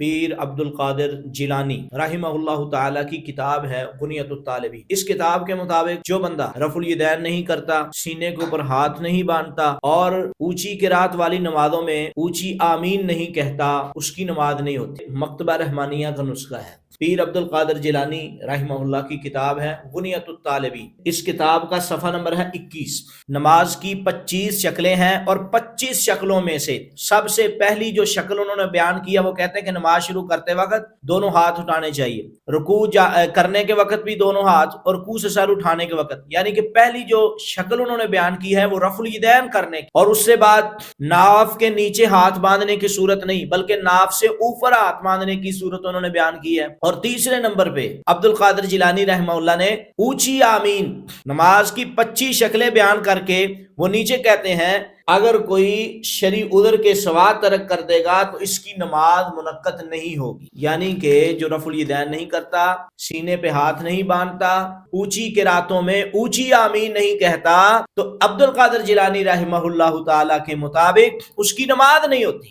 پیر عبد القادر جیلانی رحمہ اللہ تعالی کی کتاب ہے غنیۃ الطالبین۔ اس کتاب کے مطابق جو بندہ رفع الیدین نہیں کرتا، سینے کے اوپر ہاتھ نہیں باندھتا اور اونچی قرات والی نمازوں میں اونچی آمین نہیں کہتا، اس کی نماز نہیں ہوتی۔ مکتبہ رحمانیہ کا نسخہ ہے۔ پیر عبد القادر جیلانی رحمہ اللہ کی کتاب ہے غنیۃ الطالبین۔ اس کتاب کا صفحہ نمبر ہے 21۔ نماز کی 25 شکلیں ہیں اور 25 شکلوں میں سے سب سے پہلی جو شکل انہوں نے بیان کیا وہ کہتے ہیں کہ نماز شروع کرتے وقت دونوں ہاتھ اٹھانے چاہیے، رکوع کرنے کے وقت بھی دونوں ہاتھ، اور رکوع سے سر اٹھانے کے وقت، یعنی کہ پہلی جو شکل انہوں نے بیان کی ہے وہ رفع الیدین کرنے کی، اور اس سے بعد ناف کے نیچے ہاتھ باندھنے کی صورت نہیں بلکہ ناف سے اوپر ہاتھ باندھنے کی صورت انہوں نے بیان کی ہے۔ اور تیسرے نمبر پہ عبد القادر جیلانی رحمہ اللہ نے اونچی آمین، نماز کی 25 شکلیں بیان کر کے وہ نیچے کہتے ہیں اگر کوئی شرعی عذر کے سوا ترک کر دے گا تو اس کی نماز منعقد نہیں ہوگی، یعنی کہ جو رفع الیدین نہیں کرتا، سینے پہ ہاتھ نہیں باندھتا، اونچی قراتوں میں اونچی آمین نہیں کہتا، تو عبد القادر جیلانی رحمہ اللہ تعالی کے مطابق اس کی نماز نہیں ہوتی۔